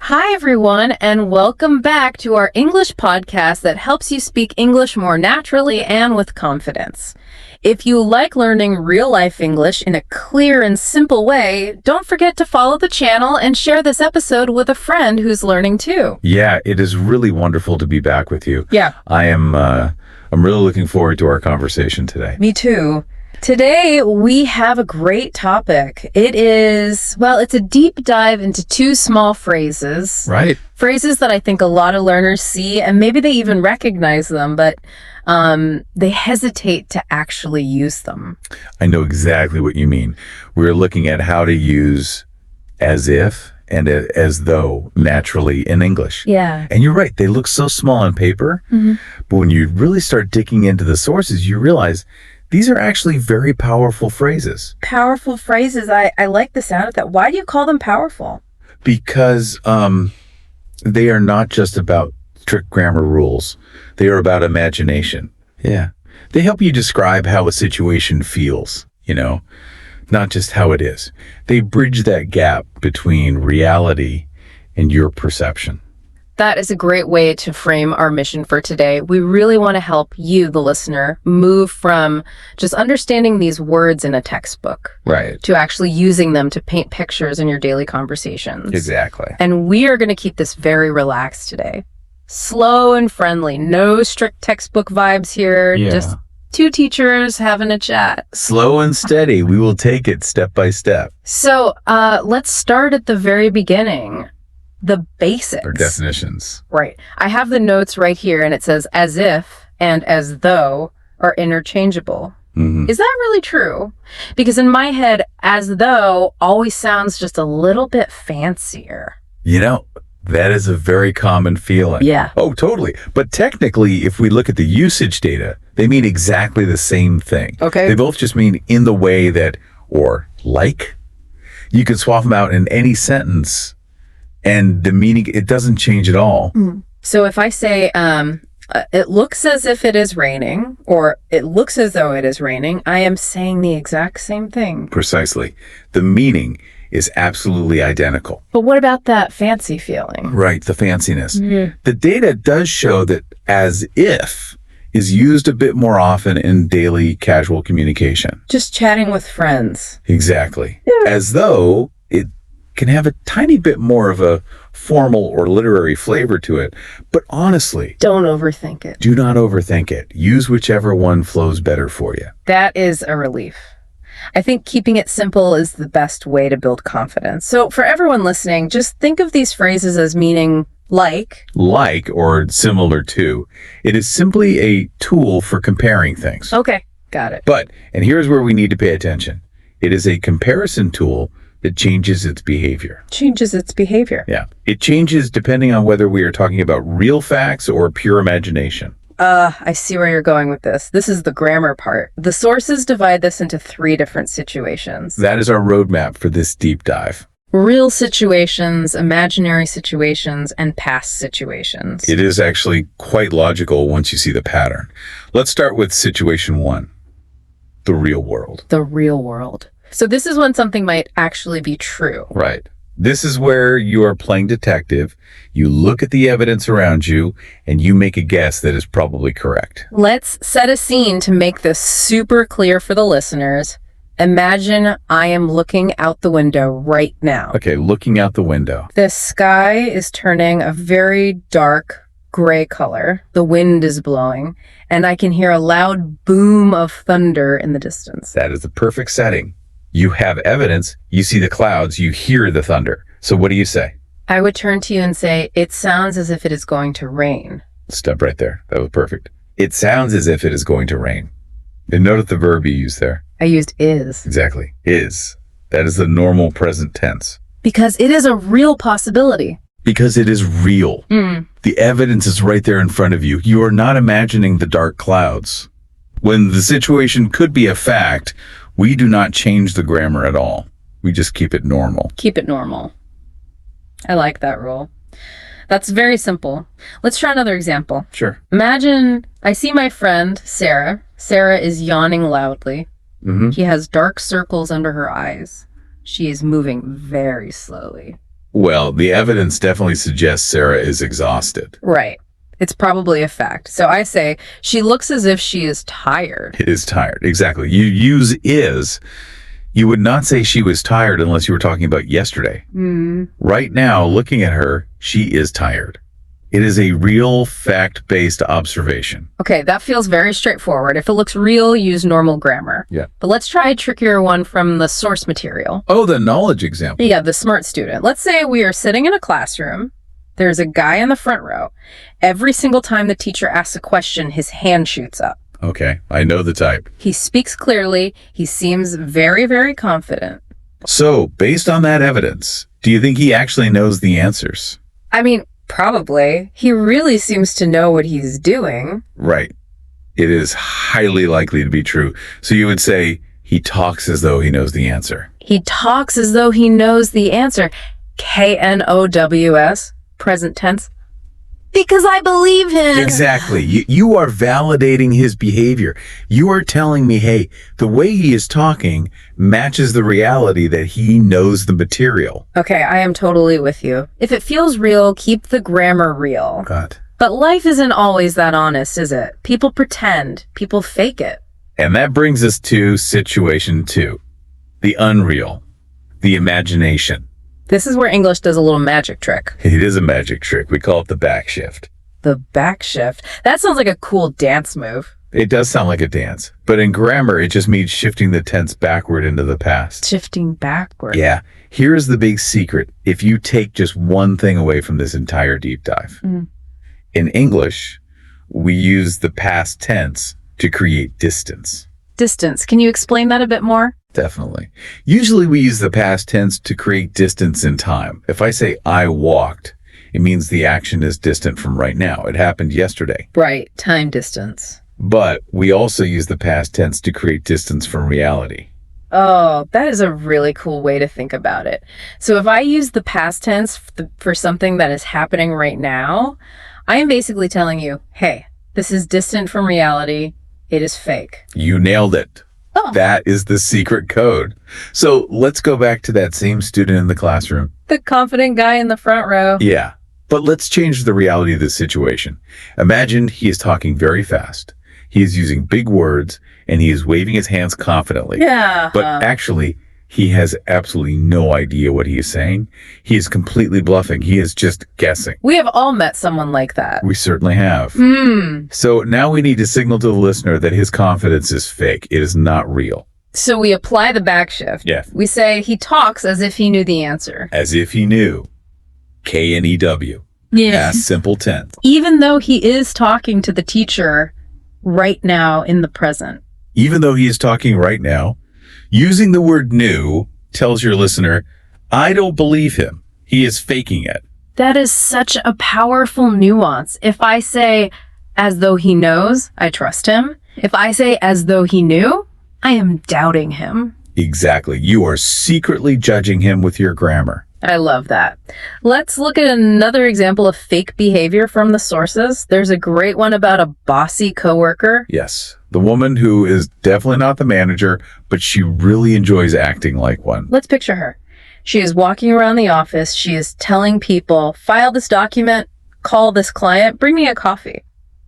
Hi, everyone, and welcome back to our English podcast that helps you speak English more naturally and with confidence. If you like learning real-life English in a clear and simple way, don't forget to follow the channel and share this episode with a friend who's learning too. Yeah, it is really wonderful to be back with you. Yeah. I'm really looking forward to our conversation today. Me too. Today, we have a great topic. It's a deep dive into two small phrases. Right. Phrases that I think a lot of learners see, and maybe they even recognize them, but they hesitate to actually use them. I know exactly what you mean. We're looking at how to use as if and as though naturally in English. Yeah. And you're right. They look so small on paper, but when you really start digging into the sources, you realize these are actually very powerful phrases. Powerful phrases. I like the sound of that. Why do you call them powerful? Because they are not just about strict grammar rules. They are about imagination. Yeah. They help you describe how a situation feels, not just how it is. They bridge that gap between reality and your perception. That is a great way to frame our mission for today. We really want to help you, the listener, move from just understanding these words in a textbook Right. to actually using them to paint pictures in your daily conversations. Exactly. And we are going to keep this very relaxed today. Slow and friendly. No strict textbook vibes here. Yeah. Just two teachers having a chat. Slow and steady. We will take it step by step. So let's start at the very beginning. The basics. Or definitions. Right. I have the notes right here, and it says as if and as though are interchangeable. Mm-hmm. Is that really true? Because in my head, as though always sounds just a little bit fancier. That is a very common feeling. Yeah. Oh, totally. But technically, if we look at the usage data, they mean exactly the same thing. Okay. They both just mean in the way that, or like. You can swap them out in any sentence, and the meaning, it doesn't change at all. So if I say, it looks as if it is raining, or it looks as though it is raining, I am saying the exact same thing. Precisely. The meaning is absolutely identical. But what about that fancy feeling? Right, the fanciness. The data does show that as if is used a bit more often in daily casual communication. Just chatting with friends. Exactly. As though it can have a tiny bit more of a formal or literary flavor to it. But honestly, Don't overthink it. do not overthink it. Use whichever one flows better for you. That is a relief. I think keeping it simple is the best way to build confidence. So for everyone listening, just think of these phrases as meaning like. Like or similar to. It is simply a tool for comparing things. Okay, got it. But, and here's where we need to pay attention. It is a comparison tool that changes its behavior. Changes its behavior. Yeah. It changes depending on whether we are talking about real facts or pure imagination. I see where you're going with this. This is the grammar part. The sources divide this into 3 different situations. That is our roadmap for this deep dive. Real situations, imaginary situations, and past situations. It is actually quite logical once you see the pattern. Let's start with situation 1, the real world. The real world. So this is when something might actually be true. Right. This is where you are playing detective. You look at the evidence around you and you make a guess that is probably correct. Let's set a scene to make this super clear for the listeners. Imagine I am looking out the window right now. Okay, looking out the window. The sky is turning a very dark gray color. The wind is blowing, and I can hear a loud boom of thunder in the distance. That is the perfect setting. You have evidence, you see the clouds, you hear the thunder. So what do you say? I would turn to you and say, it sounds as if it is going to rain. Step right there. That was perfect. It sounds as if it is going to rain. And note the verb you used there. I used is. Exactly. Is. That is the normal present tense. Because it is a real possibility. Because it is real. The evidence is right there in front of you. You are not imagining the dark clouds. When the situation could be a fact, we do not change the grammar at all. We just keep it normal. Keep it normal. I like that rule. That's very simple. Let's try another example. Sure. Imagine I see my friend, Sarah. Sarah is yawning loudly. Mm-hmm. She has dark circles under her eyes. She is moving very slowly. Well, the evidence definitely suggests Sarah is exhausted. Right. It's probably a fact. So I say, she looks as if she is tired. Is tired. Exactly. You use is. You would not say she was tired unless you were talking about yesterday. Right now, looking at her, she is tired. It is a real fact-based observation. Okay, that feels very straightforward. If it looks real, use normal grammar. Yeah. But let's try a trickier one from the source material. Oh, the knowledge example. Yeah, the smart student. Let's say we are sitting in a classroom. There's a guy in the front row. Every single time the teacher asks a question, his hand shoots up. Okay, I know the type. He speaks clearly. He seems very, very confident. So, based on that evidence, do you think he actually knows the answers? I mean, probably. He really seems to know what he's doing. Right. It is highly likely to be true. So you would say he talks as though he knows the answer. He talks as though he knows the answer. KNOWS, present tense. Because I believe him. Exactly. You are validating his behavior. You are telling me, hey, the way he is talking matches the reality that he knows the material. Okay, I am totally with you. If it feels real, keep the grammar real. God. But life isn't always that honest, is it? People pretend. People fake it. And that brings us to situation 2. The unreal. The imagination. This is where English does a little magic trick. It is a magic trick. We call it the back shift. The back shift. That sounds like a cool dance move. It does sound like a dance, but in grammar, it just means shifting the tense backward into the past. Shifting backward. Yeah. Here's the big secret. If you take just one thing away from this entire deep dive. In English, we use the past tense to create distance. Distance. Can you explain that a bit more? Definitely. Usually we use the past tense to create distance in time. If I say I walked, it means the action is distant from right now. It happened yesterday. Right. Time distance. But we also use the past tense to create distance from reality. Oh, that is a really cool way to think about it. So if I use the past tense for something that is happening right now, I am basically telling you, hey, this is distant from reality. It is fake. You nailed it. Oh. That is the secret code. So let's go back to that same student in the classroom. The confident guy in the front row. Yeah, but let's change the reality of this situation. Imagine he is talking very fast. He is using big words and he is waving his hands confidently. Yeah. But actually, he has absolutely no idea what he is saying. He is completely bluffing. He is just guessing. We have all met someone like that. We certainly have. So now we need to signal to the listener that his confidence is fake. It is not real. So we apply the back shift. Yeah. We say he talks as if he knew the answer. As if he knew. KNEW. Past simple tense. Even though he is talking to the teacher right now in the present. Even though he is talking right now, using the word knew tells your listener, I don't believe him. He is faking it. That is such a powerful nuance. If I say, as though he knows, I trust him. If I say, as though he knew, I am doubting him. Exactly. You are secretly judging him with your grammar. I love that. Let's look at another example of fake behavior from the sources. There's a great one about a bossy coworker. Yes. The woman who is definitely not the manager, but she really enjoys acting like one. Let's picture her. She is walking around the office. She is telling people, file this document, call this client, bring me a coffee.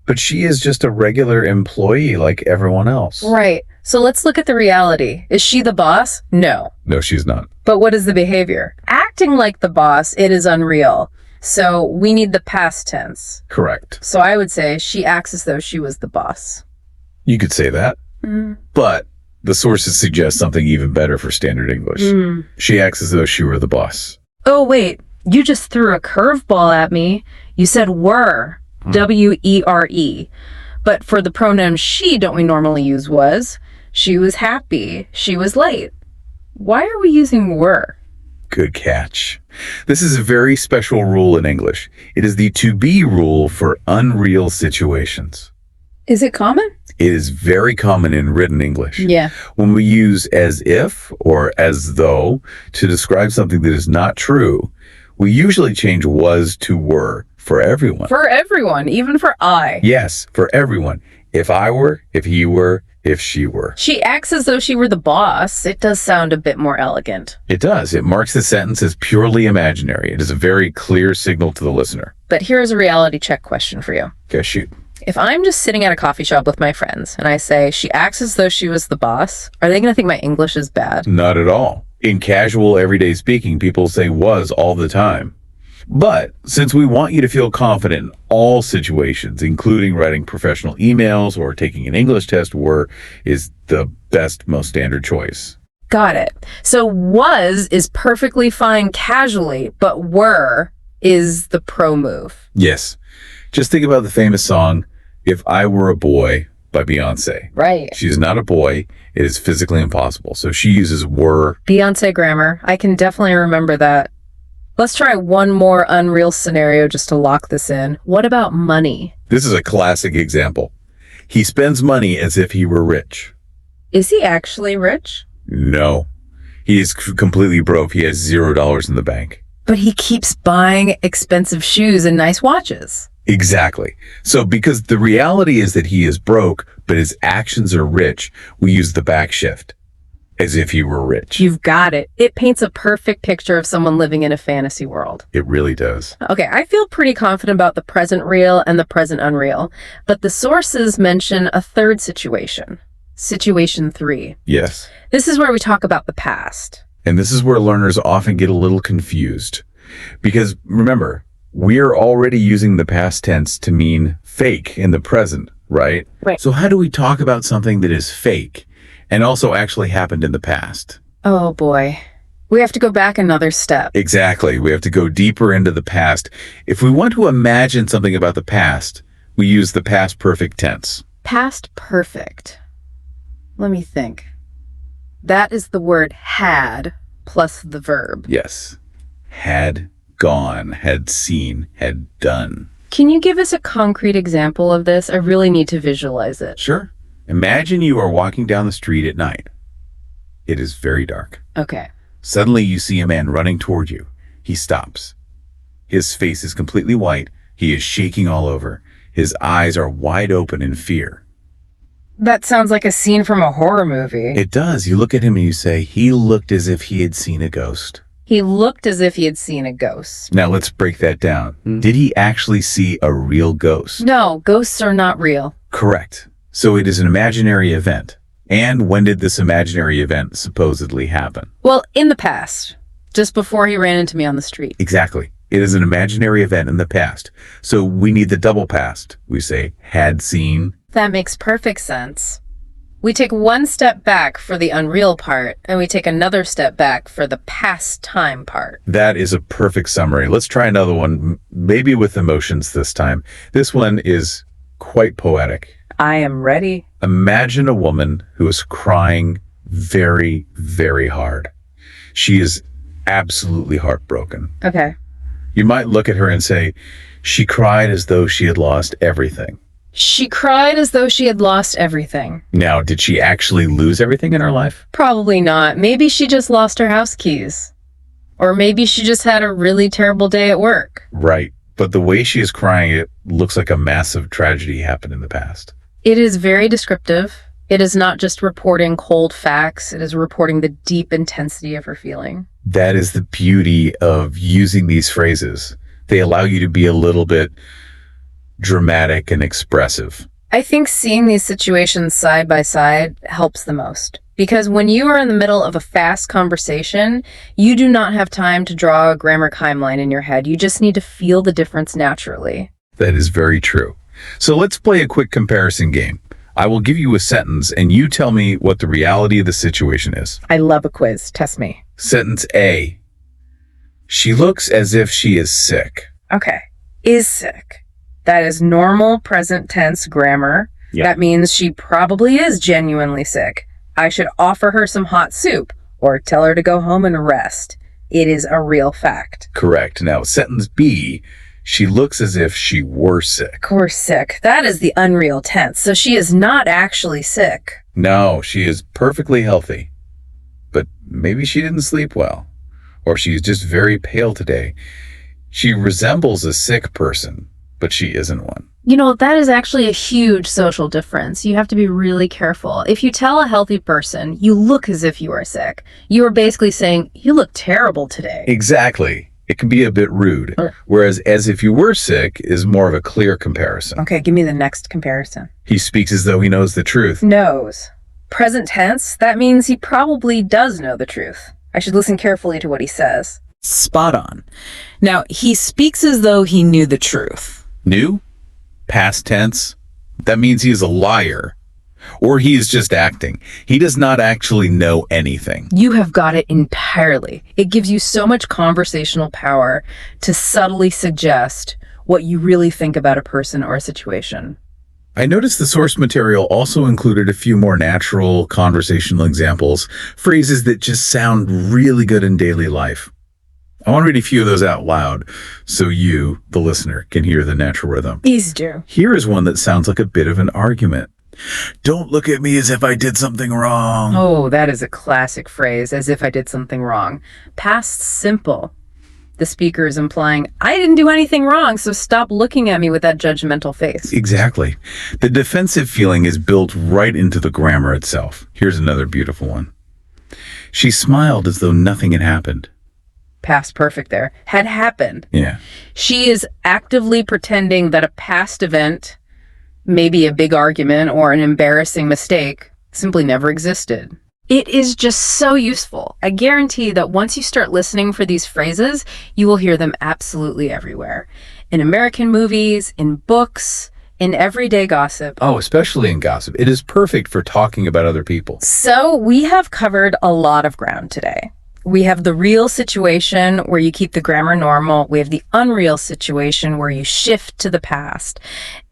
But she is just a regular employee like everyone else. Right. So let's look at the reality. Is she the boss? No. No, she's not. But what is the behavior? Acting like the boss, it is unreal. So we need the past tense. Correct. So I would say she acts as though she was the boss. You could say that. But the sources suggest something even better for standard English. She acts as though she were the boss. Oh, wait. You just threw a curveball at me. You said were. W-E-R-E. But for the pronoun she, don't we normally use was? She was happy. She was late. Why are we using were? Good catch. This is a very special rule in English. It is the to be rule for unreal situations. Is it common? It is very common in written English. Yeah. When we use as if or as though to describe something that is not true, we usually change was to were for everyone. For everyone, even for I. Yes, for everyone. If I were, if he were, if she were. She acts as though she were the boss. It does sound a bit more elegant. It does. It marks the sentence as purely imaginary. It is a very clear signal to the listener. But here's a reality check question for you. Okay, shoot. If I'm just sitting at a coffee shop with my friends and I say, she acts as though she was the boss, are they going to think my English is bad? Not at all. In casual, everyday speaking, people say was all the time. But since we want you to feel confident in all situations, including writing professional emails or taking an English test, were is the best, most standard choice. Got it. So was is perfectly fine casually, but were is the pro move. Yes. Just think about the famous song, If I Were a Boy by Beyonce. Right. She's not a boy. It is physically impossible. So she uses were. Beyonce grammar. I can definitely remember that. Let's try one more unreal scenario just to lock this in. What about money? This is a classic example. He spends money as if he were rich. Is he actually rich? No. He is completely broke. He has $0 in the bank. But he keeps buying expensive shoes and nice watches. Exactly. So because the reality is that he is broke, but his actions are rich, we use the back shift as if he were rich. You've got it. It paints a perfect picture of someone living in a fantasy world. It really does. Okay, I feel pretty confident about the present real and the present unreal, but the sources mention a third situation. Situation 3. Yes. This is where we talk about the past. And this is where learners often get a little confused. Because remember, we're already using the past tense to mean fake in the present, right? Right. So how do we talk about something that is fake and also actually happened in the past? Oh boy. We have to go back another step. Exactly. We have to go deeper into the past. If we want to imagine something about the past, we use the past perfect tense. Past perfect. Let me think. That is the word had plus the verb. Yes. Had gone, had seen, had done. Can you give us a concrete example of this? I really need to visualize it. Sure. Imagine you are walking down the street at night. It is very dark. Okay. Suddenly you see a man running toward you. He stops. His face is completely white. He is shaking all over. His eyes are wide open in fear. That sounds like a scene from a horror movie. It does. You look at him and you say, he looked as if he had seen a ghost. He looked as if he had seen a ghost. Now let's break that down. Did he actually see a real ghost? No, ghosts are not real. Correct. So it is an imaginary event. And when did this imaginary event supposedly happen? Well, in the past, just before he ran into me on the street. Exactly. It is an imaginary event in the past. So we need the double past. We say had seen. That makes perfect sense. We take one step back for the unreal part, and we take another step back for the past time part. That is a perfect summary. Let's try another one, maybe with emotions this time. This one is quite poetic. I am ready. Imagine a woman who is crying very, very hard. She is absolutely heartbroken. Okay. You might look at her and say, she cried as though she had lost everything. She cried as though she had lost everything. Now, did she actually lose everything in her life? Probably not. Maybe she just lost her house keys. Or maybe she just had a really terrible day at work. Right. But the way she is crying, it looks like a massive tragedy happened in the past. It is very descriptive. It is not just reporting cold facts. It is reporting the deep intensity of her feeling. That is the beauty of using these phrases. They allow you to be a little bit dramatic and expressive. I think seeing these situations side by side helps the most. Because when you are in the middle of a fast conversation, you do not have time to draw a grammar timeline in your head. You just need to feel the difference naturally. That is very true. So let's play a quick comparison game. I will give you a sentence and you tell me what the reality of the situation is. I love a quiz. Test me. Sentence A. She looks as if she is sick. Okay. Is sick. That is normal present tense grammar. Yeah. That means she probably is genuinely sick. I should offer her some hot soup or tell her to go home and rest. It is a real fact. Correct. Now, sentence B. She looks as if she were sick. Of course, sick. That is the unreal tense. So she is not actually sick. No, she is perfectly healthy. But maybe she didn't sleep well. Or she's just very pale today. She resembles a sick person, but she isn't one. You know, that is actually a huge social difference. You have to be really careful. If you tell a healthy person, you look as if you are sick, you are basically saying, you look terrible today. Exactly. It can be a bit rude. Whereas as if you were sick is more of a clear comparison. Okay, give me the next comparison. He speaks as though he knows the truth. Knows. Present tense, that means he probably does know the truth. I should listen carefully to what he says. Spot on. Now, he speaks as though he knew the truth. Knew? Past tense? That means he is a liar. Or he is just acting. He does not actually know anything. You have got it entirely. It gives you so much conversational power to subtly suggest what you really think about a person or a situation. I noticed the source material also included a few more natural conversational examples, phrases that just sound really good in daily life. I want to read a few of those out loud so you, the listener, can hear the natural rhythm. Please do. Here is one that sounds like a bit of an argument. Don't look at me as if I did something wrong. Oh, that is a classic phrase, as if I did something wrong. Past simple. The speaker is implying, I didn't do anything wrong, so stop looking at me with that judgmental face. Exactly. The defensive feeling is built right into the grammar itself. Here's another beautiful one. She smiled as though nothing had happened. Past perfect there. Had happened. Yeah. She is actively pretending that a past event, maybe a big argument or an embarrassing mistake, simply never existed. It is just so useful. I guarantee that once you start listening for these phrases, you will hear them absolutely everywhere. In American movies, in books, in everyday gossip. Oh, especially in gossip. It is perfect for talking about other people. So we have covered a lot of ground today. We have the real situation where you keep the grammar normal. We have the unreal situation where you shift to the past,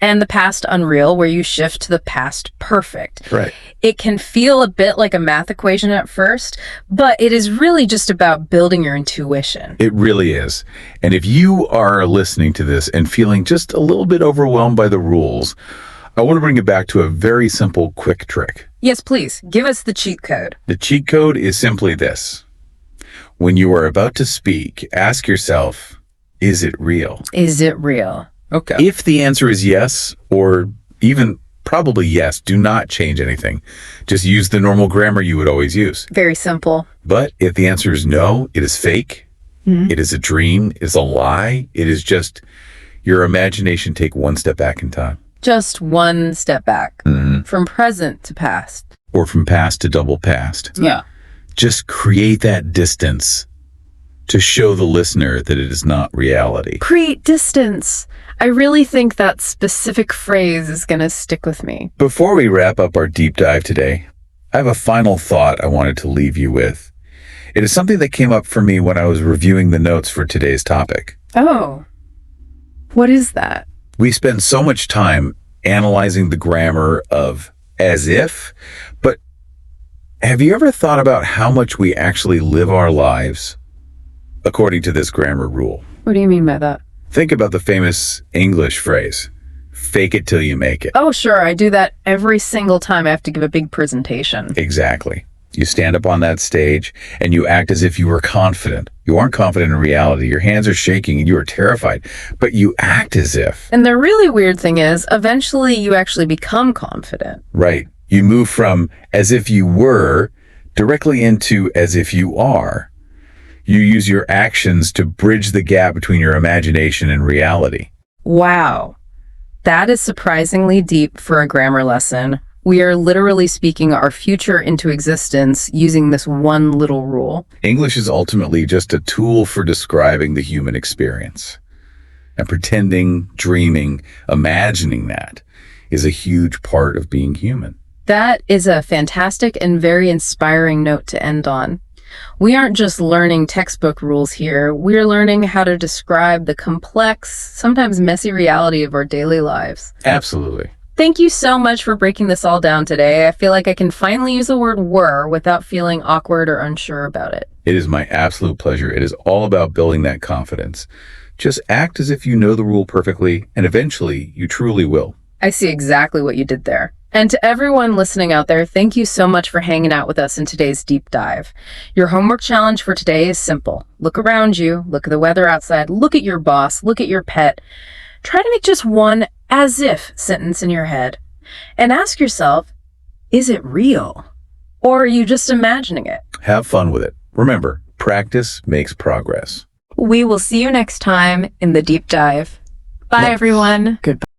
and the past unreal where you shift to the past perfect. Right. It can feel a bit like a math equation at first, but it is really just about building your intuition. It really is. And if you are listening to this and feeling just a little bit overwhelmed by the rules, I want to bring it back to a very simple, quick trick. Yes, please. Give us the cheat code. The cheat code is simply this. When you are about to speak, ask yourself, is it real? Is it real? Okay. If the answer is yes, or even probably yes, do not change anything. Just use the normal grammar you would always use. Very simple. But if the answer is no, it is fake, it is a dream, it is a lie, it is just your imagination take one step back in time. Just one step back. From present to past. Or from past to double past. Yeah. Just create that distance to show the listener that it is not reality. Create distance. I really think that specific phrase is going to stick with me. Before we wrap up our deep dive today, I have a final thought I wanted to leave you with. It is something that came up for me when I was reviewing the notes for today's topic. Oh, what is that? We spend so much time analyzing the grammar of as if, but have you ever thought about how much we actually live our lives according to this grammar rule? What do you mean by that? Think about the famous English phrase, fake it till you make it. Oh, sure. I do that every single time I have to give a big presentation. Exactly. You stand up on that stage and you act as if you were confident. You aren't confident in reality. Your hands are shaking and you are terrified, but you act as if. And the really weird thing is, eventually you actually become confident. Right. You move from as if you were directly into as if you are. You use your actions to bridge the gap between your imagination and reality. Wow. That is surprisingly deep for a grammar lesson. We are literally speaking our future into existence using this one little rule. English is ultimately just a tool for describing the human experience. And pretending, dreaming, imagining that is a huge part of being human. That is a fantastic and very inspiring note to end on. We aren't just learning textbook rules here. We're learning how to describe the complex, sometimes messy reality of our daily lives. Absolutely. Thank you so much for breaking this all down today. I feel like I can finally use the word were without feeling awkward or unsure about it. It is my absolute pleasure. It is all about building that confidence. Just act as if you know the rule perfectly, and eventually you truly will. I see exactly what you did there. And to everyone listening out there, thank you so much for hanging out with us in today's deep dive. Your homework challenge for today is simple. Look around you, look at the weather outside, look at your boss, look at your pet. Try to make just one as if sentence in your head and ask yourself, is it real? Or are you just imagining it? Have fun with it. Remember, practice makes progress. We will see you next time in the deep dive. Bye, everyone. Goodbye.